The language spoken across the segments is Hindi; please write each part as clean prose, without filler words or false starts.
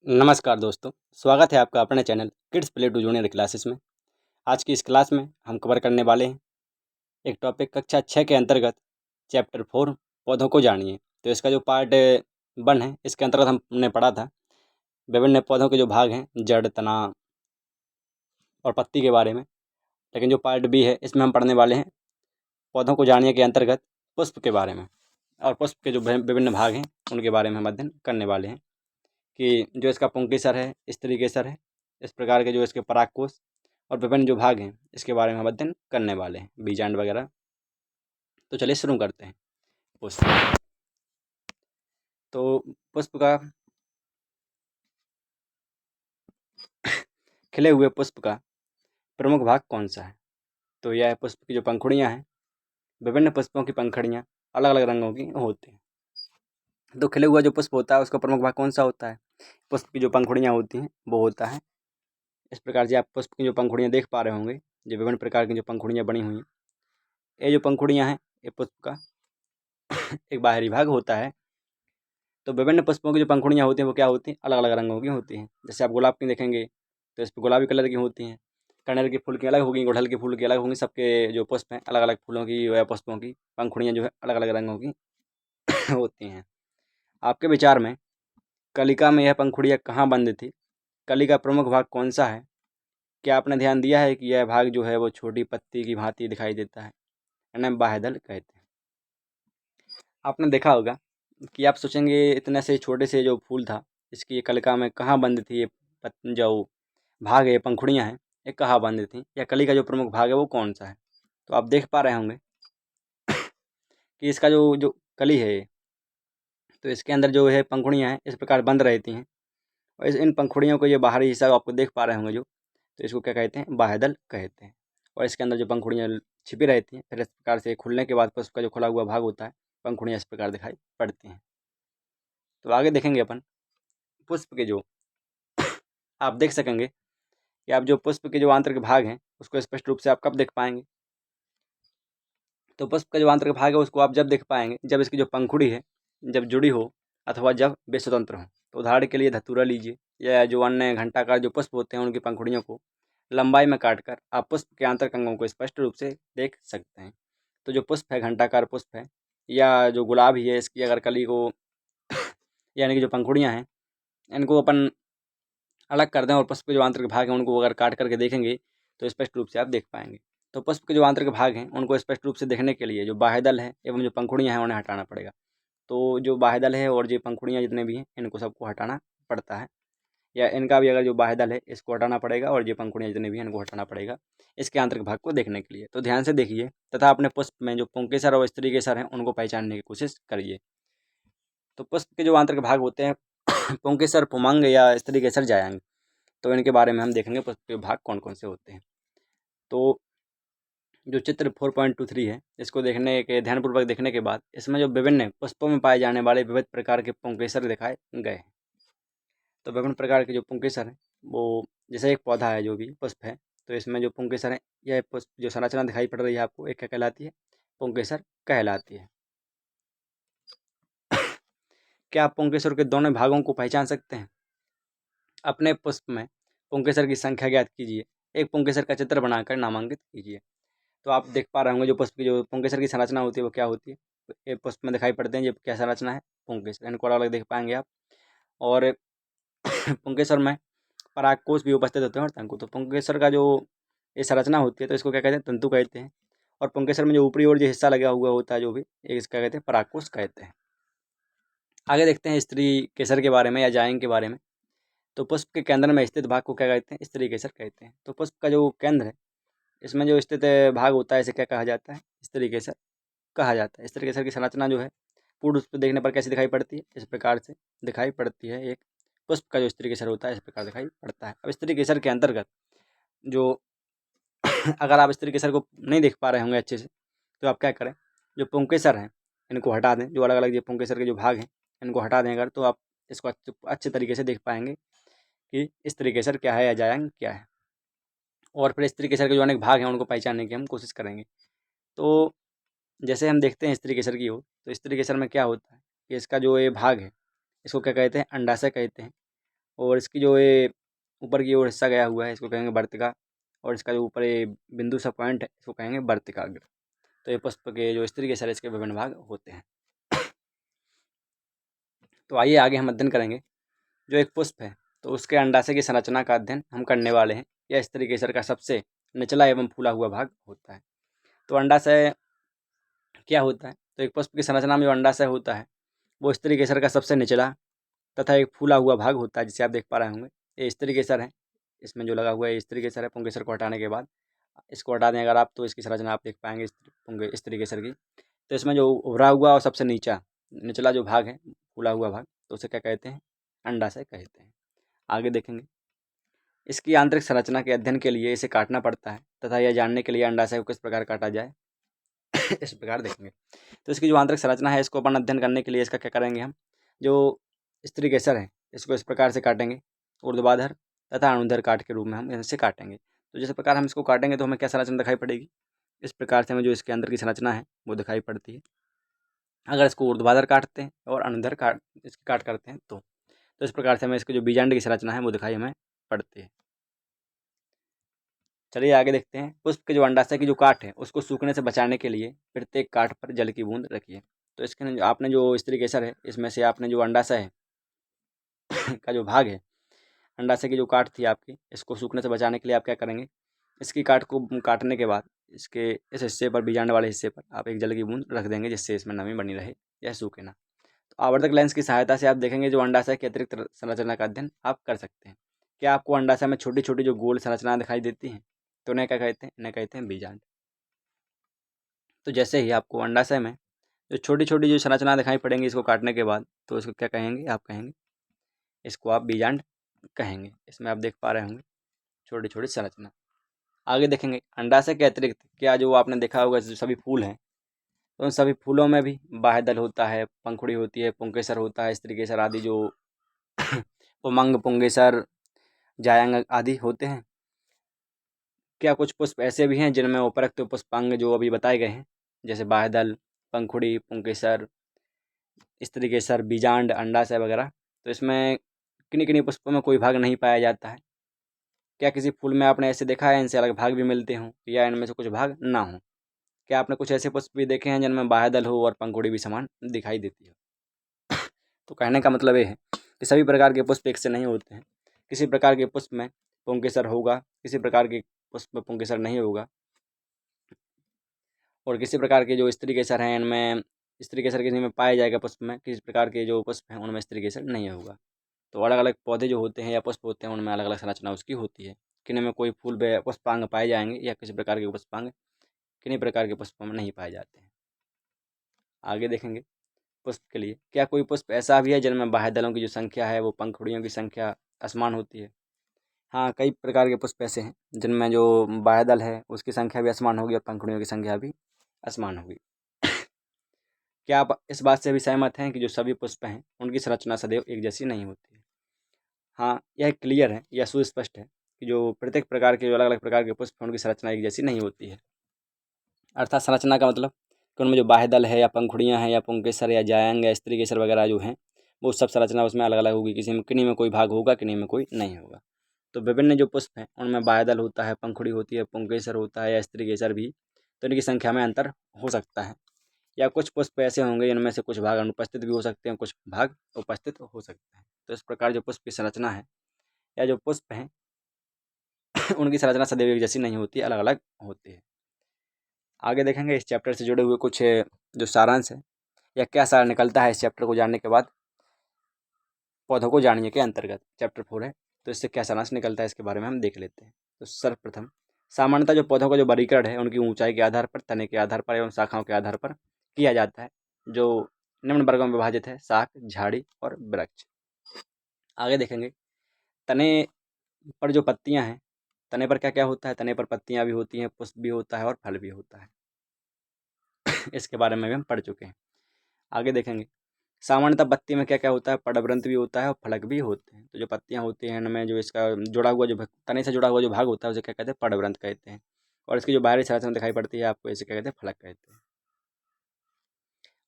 नमस्कार दोस्तों, स्वागत है आपका अपने channel kids play to junior classes में। आज की इस क्लास में हम कवर करने वाले हैं एक टॉपिक कक्षा 6 के अंतर्गत चैप्टर 4 पौधों को जानिए। तो इसका जो पार्ट 1 है, इसके अंतर्गत हमने पढ़ा था विभिन्न पौधों के जो भाग हैं, जड़, तना और पत्ती के बारे में। लेकिन जो पार्ट बी है, इसमें हम पढ़ने वाले हैं पौधों को जानिए के अंतर्गत पुष्प के बारे में। और पुष्प के जो विभिन्न भाग हैं उनके बारे में हम अध्ययन करने वाले हैं कि जो इसका पुंकेसर है, स्त्री केसर है, इस प्रकार के जो इसके परागकोश और विभिन्न जो भाग हैं इसके बारे में हम अध्ययन करने वाले हैं, बीजांड वगैरह। तो चलिए शुरू करते हैं। पुष्प। तो पुष्प का खिले हुए पुष्प का प्रमुख भाग कौन सा है? तो यह पुष्प की जो पंखुड़ियाँ हैं, विभिन्न पुष्पों की पंखुड़ियाँ अलग अलग रंगों की होती हैं। तो खिले हुआ जो पुष्प होता है उसका प्रमुख भाग कौन सा होता है? पुष्प की जो पंखुड़ियाँ होती हैं वो होता है। इस प्रकार से आप पुष्प की जो पंखुड़ियाँ देख पा रहे होंगे, जो विभिन्न प्रकार की जो पंखुड़ियाँ बनी हुई हैं, ये जो पंखुड़ियाँ हैं ये पुष्प का एक बाहरी भाग होता है। तो विभिन्न पुष्पों की जो पंखुड़ियाँ होती हैं वो क्या होती हैं? अलग अलग रंगों की होती हैं। जैसे आप गुलाब की देखेंगे तो इस पर गुलाबी कलर की होती हैं, कनेर के फूल की अलग होगी, गुड़हल के फूल की अलग होंगी। सबके जो पुष्प हैं अलग अलग फूलों की या पुष्पों की पंखुड़ियाँ जो है अलग अलग रंगों की होती हैं। आपके विचार में कलिका में यह पंखुड़ियाँ कहाँ बंद थी? कली का प्रमुख भाग कौन सा है? क्या आपने ध्यान दिया है कि यह भाग जो है वो छोटी पत्ती की भांति दिखाई देता है, इन्हें बाह्यदल कहते हैं। आपने देखा होगा कि आप सोचेंगे इतने से छोटे से जो फूल था इसकी ये कलिका में कहाँ बंद थी, ये जो भाग है, पंखुड़ियाँ हैं, ये कहाँ बंद थी, या कली का जो प्रमुख भाग है वो कौन सा है? तो आप देख पा रहे होंगे कि इसका जो जो कली है तो इसके अंदर जो है पंखुड़ियाँ हैं इस प्रकार बंद रहती हैं, और इन पंखुड़ियों को ये बाहरी हिस्सा आपको देख पा रहे होंगे जो, तो इसको क्या कहते हैं? बाह्यदल कहते हैं। और इसके अंदर जो पंखुड़ियाँ छिपी रहती हैं, फिर इस प्रकार से खुलने के बाद पुष्प का जो खुला हुआ भाग होता है, पंखुड़ियाँ इस प्रकार दिखाई पड़ती हैं। तो आगे देखेंगे अपन पुष्प के जो आप देख सकेंगे कि आप जो पुष्प के जो आंतरिक भाग हैं उसको स्पष्ट रूप से आप कब देख पाएंगे? तो पुष्प का जो आंतरिक भाग है उसको आप जब देख पाएंगे जब इसकी जो पंखुड़ी है जब जुड़ी हो, अथवा जब वे स्वतंत्र हों। तो उदाहरण के लिए धतूरा लीजिए, या जो अन्य घंटाकार जो पुष्प होते हैं उनकी पंखुड़ियों को लंबाई में काटकर आप पुष्प के आंतरिक अंगों को स्पष्ट रूप से देख सकते हैं। तो जो पुष्प है, घंटाकार पुष्प है, या जो गुलाब ही है, इसकी अगर कली को यानी कि जो पंखुड़ियाँ हैं इनको अपन अलग कर दें और पुष्प के जो आंतरिक भाग हैं उनको अगर काट करके देखेंगे तो स्पष्ट रूप से आप देख पाएंगे। तो पुष्प के जो आंतरिक भाग हैं उनको स्पष्ट रूप से देखने के लिए जो बाह्यदल है एवं जो पंखुड़ियाँ हैं उन्हें हटाना पड़ेगा। तो जो बाह्यदल है और जो पंखुड़ियाँ जितने भी हैं इनको सबको हटाना पड़ता है, या इनका भी अगर जो बाह्यदल है इसको हटाना पड़ेगा और जो पंखुड़ियाँ जितने भी हैं इनको हटाना पड़ेगा इसके आंतरिक भाग को देखने के लिए। तो ध्यान से देखिए तथा अपने पुष्प में जो पुंकेसर और स्त्री केसर हैं उनको पहचानने की कोशिश करिए। तो पुष्प के जो आंतरिक भाग होते हैं पुंकेसर, पुमंग या स्त्री केसर, जायांग, तो इनके बारे में हम देखेंगे पुष्प के भाग कौन कौन से होते हैं। तो जो चित्र 4.23 है इसको देखने के ध्यानपूर्वक देखने के बाद इसमें जो विभिन्न पुष्पों में पाए जाने वाले विविध प्रकार के पुंकेसर दिखाए गए हैं। तो विभिन्न प्रकार के जो पुंकेसर हैं वो जैसे एक पौधा है जो भी पुष्प है, तो इसमें जो पुंकेसर है यह पुष्प जो संरचना दिखाई पड़ रही है आपको, एक क्या कहलाती है? पुंकेसर कहलाती है। क्या आप पुंकेसर के दोनों भागों को पहचान सकते हैं? अपने पुष्प में पुंकेसर की संख्या ज्ञात कीजिए, एक पुंकेसर का चित्र बनाकर नामांकित कीजिए। तो आप देख पा रहे होंगे जो पुष्प की जो पुंकेसर की संरचना होती है वो क्या होती है? तो ये पुष्प में दिखाई पड़ते हैं, ये क्या संरचना है? पुंकेसर, इनको अलग अलग देख पाएंगे आप। और पुंकेसर में परागकोश भी उपस्थित होते हैं और तंतु। तो पुंकेसर का जो ये संरचना होती है तो इसको क्या कहते हैं? तंतु कहते हैं। और पुंकेसर में जो ऊपरी ओर जो हिस्सा लगा हुआ होता है जो भी, एक इसका कहते हैं परागकोश कहते हैं। आगे देखते हैं स्त्री केसर के बारे में या जायंग के बारे में। तो पुष्प के केंद्र में स्थित भाग को क्या कहते हैं? स्त्री केसर कहते हैं। तो पुष्प का जो केंद्र है इसमें जो स्थित भाग होता है इसे क्या कहा जाता है? स्त्री केसर कहा जाता है। स्त्री केसर की संरचना जो है पूर्ण रूप से देखने पर कैसे दिखाई पड़ती है? इस प्रकार से दिखाई पड़ती है। एक पुष्प का जो स्त्री केसर होता है इस प्रकार दिखाई पड़ता है। अब स्त्री केसर के अंतर्गत जो अगर आप स्त्री केसर को नहीं देख पा रहे होंगे अच्छे से तो आप क्या करें, जो पुंकेसर हैं इनको हटा दें, जो अलग अलग जो पुंकेसर के जो भाग हैं इनको हटा दें अगर, तो आप इसको अच्छे तरीके से देख पाएंगे कि स्त्री केसर क्या है या जायंग क्या है। और फिर स्त्री केसर के जो अनेक भाग हैं उनको पहचानने की हम कोशिश करेंगे। तो जैसे हम देखते हैं स्त्री केसर की ओर, तो स्त्री केसर में क्या होता है कि इसका जो ये भाग है इसको क्या कहते हैं? अंडाशय कहते हैं। और इसकी जो ये ऊपर की ओर हिस्सा गया हुआ है इसको कहेंगे वर्तिका, और इसका जो ऊपर ये बिंदु सा पॉइंट है इसको कहेंगे वर्तिकाग्र। तो ये पुष्प के जो स्त्री केसर इसके विभिन्न भाग होते हैं। तो आइए आगे हम अध्ययन करेंगे जो एक पुष्प है तो उसके अंडाशय की संरचना का अध्ययन हम करने वाले हैं। यह स्त्री केसर का सबसे निचला एवं फूला हुआ भाग होता है। तो अंडाशय क्या होता है? तो एक पुष्प की संरचना में जो अंडाशय होता है वो स्त्री केसर का सबसे निचला तथा एक फूला हुआ भाग होता है, जिसे आप देख पा रहे होंगे। ये स्त्री केसर है, इसमें जो लगा हुआ है स्त्री केसर है। पुंकेसर को हटाने के बाद इसको हटा दें अगर आप, तो इसकी संरचना आप देख पाएंगे स्त्री केसर की। तो इसमें जो उभरा हुआ और सबसे निचला जो भाग है, फूला हुआ भाग, तो उसे क्या कहते हैं? अंडाशय कहते हैं। आगे देखेंगे, इसकी आंतरिक संरचना के अध्ययन के लिए इसे काटना पड़ता है तथा यह जानने के लिए अंडाशय को किस प्रकार काटा जाए इस प्रकार देखेंगे। तो इसकी जो आंतरिक संरचना है इसको अपन अध्ययन करने के लिए इसका क्या करेंगे हम, जो स्त्री केसर है इसको इस प्रकार से काटेंगे, ऊर्ध्वाधर तथा अनुदैर्ध्य काट के रूप में हम इसे काटेंगे। तो जिस प्रकार हम इसको काटेंगे तो हमें क्या संरचना दिखाई पड़ेगी? इस प्रकार से हमें जो इसके अंदर की संरचना है वो दिखाई पड़ती है। अगर इसको ऊर्ध्वाधर काटते हैं और अनुदैर्ध्य इसकी काट करते हैं तो इस प्रकार से हमें इसकी जो बीजांड की संरचना है वो दिखाई हमें पड़ती है। चलिए आगे देखते हैं। पुष्प के जो अंडाशय की जो काट है उसको सूखने से बचाने के लिए प्रत्येक काट पर जल की बूंद रखिए। तो इसके आपने जो स्त्री केसर है इसमें से आपने जो अंडाशय है का जो भाग है, अंडाशय की जो काट थी आपकी, इसको सूखने से बचाने के लिए आप क्या करेंगे? इसकी काट को काटने के बाद इसके इस हिस्से पर, बीजांड वाले हिस्से पर आप एक जल की बूंद रख देंगे, जिससे इसमें नमी बनी रहे, यह सूखे ना। तो आवर्धक लेंस की सहायता से आप देखेंगे जो अंडाशय की अतिरिक्त संरचना का अध्ययन आप कर सकते हैं। क्या आपको अंडाशय में छोटी छोटी जो गोल संरचना दिखाई देती हैं तो उन्हें क्या कहते हैं? इन्हें कहते हैं बीजांड। तो जैसे ही आपको अंडाशय में जो छोटी छोटी जो संरचना दिखाई पड़ेंगी इसको काटने के बाद, तो इसको क्या कहेंगे? आप कहेंगे इसको आप बीजांड कहेंगे। इसमें आप देख पा रहे होंगे छोटी छोटी संरचना। आगे देखेंगे, अंडाशय के अतिरिक्त क्या जो आपने देखा होगा जो सभी फूल हैं, तो उन सभी फूलों में भी बाह्यदल होता है, पंखुड़ी होती है, पुंकेसर होता है, स्त्री केसर आदि जो उमंग, पुंकेसर, जायंग आदि होते हैं। क्या कुछ पुष्प ऐसे भी हैं जिनमें उपरोक्त पुष्पांग जो अभी बताए गए हैं, जैसे बाह्यदल, पंखुड़ी, पुंकेसर, स्त्री केसर, बीजांड, अंडाशय वगैरह, तो इसमें किन्हीं किन्हीं पुष्पों में कोई भाग नहीं पाया जाता है? क्या किसी फूल में आपने ऐसे देखा है इनसे अलग भाग भी मिलते हों या इनमें से कुछ भाग ना हो? क्या आपने कुछ ऐसे पुष्प भी देखे हैं जिनमें बाह्यदल हो और पंखुड़ी भी समान दिखाई देती हो? तो कहने का मतलब ये है कि सभी प्रकार के पुष्प एक से नहीं होते हैं। किसी प्रकार के पुष्प में पुंकेसर होगा, किसी प्रकार के पुष्प में पुंकेसर नहीं होगा, और किसी प्रकार के जो स्त्री केसर हैं इनमें स्त्री केसर किसी में पाया जाएगा पुष्प में, किसी प्रकार के जो पुष्प हैं उनमें स्त्री केसर नहीं होगा। तो अलग अलग पौधे जो होते हैं या पुष्प होते हैं उनमें अलग अलग संरचना उसकी होती है। किन्हीं में कोई फूल पुष्पांग पाए जाएंगे या किसी प्रकार के पुष्पांग किन्हीं प्रकार के पुष्पों में नहीं पाए जाते हैं। आगे देखेंगे, पुष्प के लिए क्या कोई पुष्प ऐसा भी है जिनमें बाह्यदलों की जो संख्या है वो पंखुड़ियों की संख्या असमान होती है? हाँ, कई प्रकार के पुष्प ऐसे हैं जिनमें जो बाह्यदल है उसकी संख्या भी असमान होगी और पंखुड़ियों की संख्या भी असमान होगी। क्या आप इस बात से भी सहमत हैं कि जो सभी पुष्प हैं उनकी संरचना सदैव एक जैसी नहीं होती है? हाँ, यह क्लियर है, यह सुस्पष्ट है कि जो प्रत्येक प्रकार के जो अलग अलग प्रकार के पुष्प हैं उनकी संरचना एक जैसी नहीं होती है। अर्थात संरचना का मतलब कि उनमें जो बाह्यदल है या पंखुड़ियाँ हैं या पुंकेसर या जायंग या स्त्री केसर वगैरह जो हैं वो सब संरचना उसमें अलग अलग होगी, किन्हीं में कोई भाग होगा, किन्हीं में कोई नहीं होगा। तो विभिन्न जो पुष्प हैं उनमें बाह्यदल होता है, पंखुड़ी होती है, पुंकेसर होता है या स्त्री केसर भी, तो इनकी संख्या में अंतर हो सकता है। या कुछ पुष्प ऐसे होंगे जिनमें से कुछ भाग अनुपस्थित भी हो सकते हैं, कुछ भाग उपस्थित हो सकते हैं। तो इस प्रकार जो पुष्प की संरचना है या जो पुष्प हैं उनकी संरचना सदैव एक जैसी नहीं होती, अलग अलग होती है। आगे देखेंगे इस चैप्टर से जुड़े हुए कुछ जो सारांश है या क्या सार निकलता है इस चैप्टर को जानने के बाद। पौधों को जानिए के अंतर्गत चैप्टर 4 है, तो इससे क्या सारांश निकलता है इसके बारे में हम देख लेते हैं। तो सर्वप्रथम, सामान्यतः जो पौधों का जो वर्गीकरण है उनकी ऊंचाई के आधार पर, तने के आधार पर एवं शाखाओं के आधार पर किया जाता है, जो निम्न वर्गों में विभाजित है: शाख, झाड़ी और वृक्ष। आगे देखेंगे, तने पर जो पत्तियां हैं, तने पर क्या क्या होता है? तने पर पत्तियां भी होती हैं, पुष्प भी होता है और फल भी होता है। इसके बारे में भी हम पढ़ चुके हैं। आगे देखेंगे, सामान्यतः पत्ती में क्या क्या होता है? पड़वृंत भी होता है और फलक भी होते हैं। तो जो पत्तियां होती हैं उनमें जो इसका जुड़ा हुआ जो तने से जुड़ा हुआ जो भाग होता है उसे क्या कहते हैं? पड़वृंत कहते हैं। और इसकी जो बाहरी संरचना दिखाई पड़ती है आपको, इसे क्या कहते हैं? फलक कहते हैं।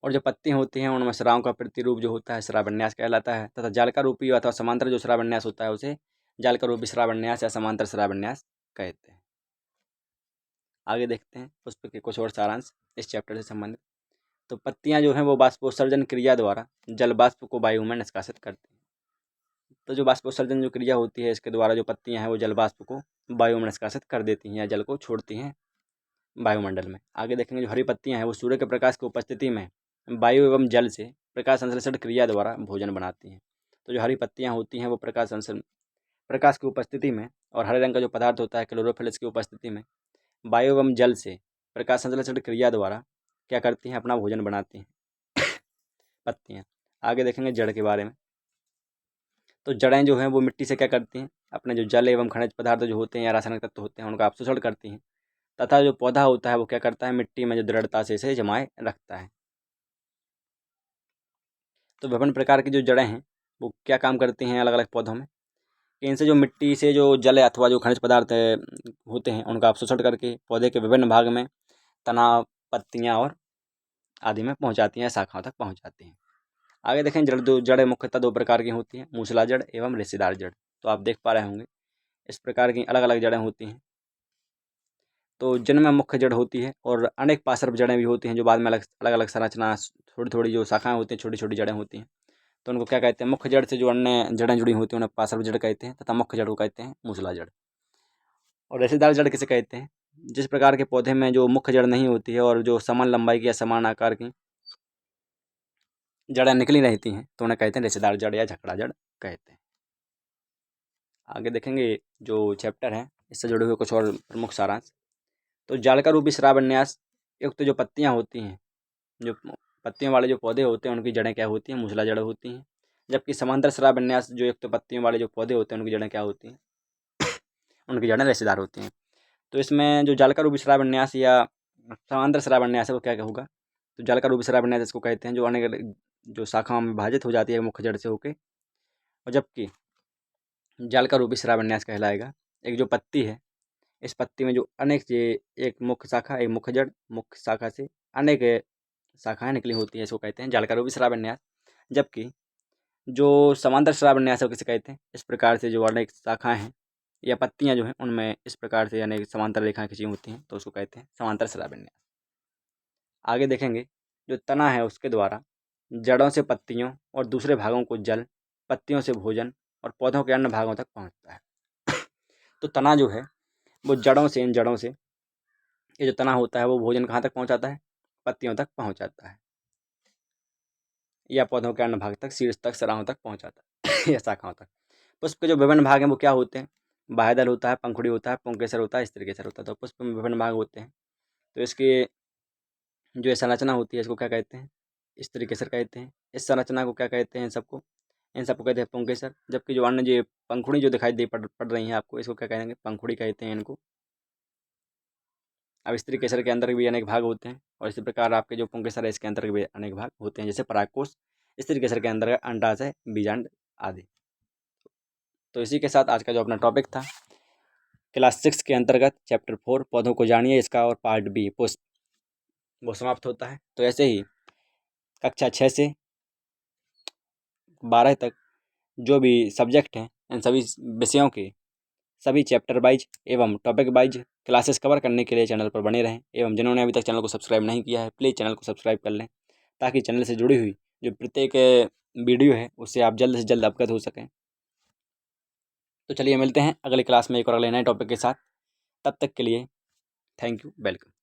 और जो पत्तियाँ होती हैं उनमें स्रावों का प्रतिरूप जो होता है स्रावन्यास कहलाता है, तथा जालिका रूपी अथवा समांतर जो स्रावन्यास होता है उसे जालिका रूपी स्रावन्यास या समांतर स्रावन्यास कहते हैं। आगे देखते हैं पुष्प के कुछ और सारांश इस चैप्टर से संबंधित। तो पत्तियां जो हैं वो बाष्पोत्सर्जन क्रिया द्वारा जल बाष्प को वायु में निष्कासित करती हैं। तो जो बाष्पोत्सर्जन जो क्रिया होती है इसके द्वारा जो पत्तियां हैं वो जल बाष्प को वायु में निष्कासित कर देती हैं या जल को छोड़ती हैं वायुमंडल में। आगे देखेंगे जो हरी पत्तियां हैं वो सूर्य के प्रकाश की उपस्थिति में वायु एवं जल से प्रकाश संश्लेषण क्रिया द्वारा भोजन बनाती हैं। तो जो हरी पत्तियां होती हैं वो प्रकाश की उपस्थिति में और हरे रंग का जो पदार्थ होता है क्लोरोफिल की उपस्थिति में वायु एवं जल से प्रकाश संश्लेषण क्रिया द्वारा क्या करती हैं, अपना भोजन बनाती हैं पत्तियाँ। आगे देखेंगे जड़ के बारे में। तो जड़ें जो हैं वो मिट्टी से क्या करती हैं, अपने जो जल एवं खनिज पदार्थ जो होते हैं या रासायनिक तत्व होते हैं उनका अवशोषण करती हैं, तथा जो पौधा होता है वो क्या करता है, मिट्टी में जो दृढ़ता से इसे जमाए रखता है। तो विभिन्न प्रकार की जो जड़ें हैं वो क्या काम करती हैं अलग अलग पौधों में, कि इनसे जो मिट्टी से जो जल अथवा जो खनिज पदार्थ होते हैं उनका अवशोषण करके पौधे के विभिन्न भाग में तना, पत्तियाँ और आदि में पहुँचाती हैं, शाखाओं तक पहुँचाती हैं। आगे देखें जड़ें मुख्यतः दो प्रकार की होती हैं, मूसला जड़ एवं रेशेदार जड़। तो आप देख पा रहे होंगे इस प्रकार की अलग अलग जड़ें होती हैं। तो जिनमें मुख्य जड़ होती है और अनेक पार्श्व जड़ें भी होती हैं जो बाद में अलग अलग संरचना थोड़ी थोड़ी जो शाखाएं होती हैं, छोटी छोटी जड़ें होती हैं, तो उनको क्या कहते हैं, मुख्य जड़ से जो अन्य जड़ें जुड़ी होती हैं उन्हें पार्श्व जड़ कहते हैं, तथा मुख्य जड़ को कहते हैं मूसला जड़। और रेशेदार जड़ किसे कहते हैं, जिस प्रकार के पौधे में जो मुख्य जड़ नहीं होती है और जो समान लंबाई की या समान आकार की जड़ें निकली रहती हैं तो उन्हें कहते हैं रेशेदार जड़ या झकड़ा जड़ कहते हैं। आगे देखेंगे जो चैप्टर है इससे जुड़े हुए कुछ और प्रमुख सारांश। तो जालिका रूपी श्रावन्यास युक्त जो पत्तियाँ होती हैं, जो पत्तियों वाले जो पौधे होते हैं उनकी जड़ें क्या होती हैं, मूसला जड़ होती हैं। जबकि समांतर श्रावन्यास जो युक्त पत्तियों वाले जो पौधे होते हैं उनकी जड़ें क्या होती हैं, उनकी जड़ें रेशेदार होती हैं। तो इसमें जो जालिका रूपी श्रावन्यास या समांतर श्रावन्यास है वो क्या होगा, तो जालिका रूपी श्रावन्यास इसको कहते हैं जो अनेक जो शाखाओं में विभाजित हो जाती है मुख्य जड़ से होके, और जबकि जालिका रूपी श्रावन्यास कहलाएगा एक जो पत्ती है, इस पत्ती में जो अनेक एक मुख्य शाखा, एक मुख्य जड़, मुख्य शाखा से अनेक शाखाएं निकली होती है, इसको कहते हैं जालिका रूपी श्रावन्यास। जबकि जो समांतर श्रावन्यास है किसे कहते हैं, इस प्रकार से जो अनेक शाखाएं हैं या पत्तियां जो हैं उनमें इस प्रकार से अनेक समांतर रेखाएं खींची होती हैं तो उसको कहते हैं समांतर श्रावन्यास। आगे देखेंगे जो तना है उसके द्वारा जड़ों से पत्तियों और दूसरे भागों को जल, पत्तियों से भोजन और पौधों के अन्य भागों तक पहुंचता है। तो तना जो है वो इन जड़ों से ये जो तना होता है वो भोजन कहाँ तक पहुंचाता है, पत्तियों तक पहुंचाता है या पौधों के अन्य भाग तक, शीर्ष तक, सराहों तक पहुंचाता है या शाखाओं तक। पुष्प के जो विभिन्न भाग हैं वो क्या होते हैं, बाह्यदल होता है, पंखुड़ी होता है, पुंकेसर होता है, स्त्रीकेसर होता है। तो पुष्प में विभिन्न भाग होते हैं। तो इसकी जो ये संरचना होती है इसको क्या कहते हैं, स्त्रीकेसर कहते हैं। इस संरचना को क्या कहते हैं, इन सबको कहते हैं पुंकेसर। जबकि जो अन्य जो पंखुड़ी जो दिखाई दे पड़ रही हैं आपको, इसको क्या कहेंगे, पंखुड़ी कहते हैं इनको। अब स्त्रीकेसर के अंदर भी अनेक भाग होते हैं और इसी प्रकार आपके जो पुंकेसर है इसके अंदर भी अनेक भाग होते हैं, जैसे परागकोश, स्त्रीकेसर के अंदर अंडाशय, बीजांड आदि। तो इसी के साथ आज का जो अपना टॉपिक था क्लास 6 के अंतर्गत चैप्टर 4 पौधों को जानिए इसका और पार्ट बी पुष्प, वो समाप्त होता है। तो ऐसे ही कक्षा 6 से 12 तक जो भी सब्जेक्ट हैं इन सभी विषयों के सभी चैप्टर वाइज एवं टॉपिक वाइज क्लासेस कवर करने के लिए चैनल पर बने रहें, एवं जिन्होंने अभी तक चैनल को सब्सक्राइब नहीं किया है प्लीज़ चैनल को सब्सक्राइब कर लें, ताकि चैनल से जुड़ी हुई जो प्रत्येक वीडियो है उससे आप जल्द से जल्द अवगत हो सकें। तो चलिए मिलते हैं अगली क्लास में एक और अगले नए टॉपिक के साथ। तब तक के लिए थैंक यू, वेलकम।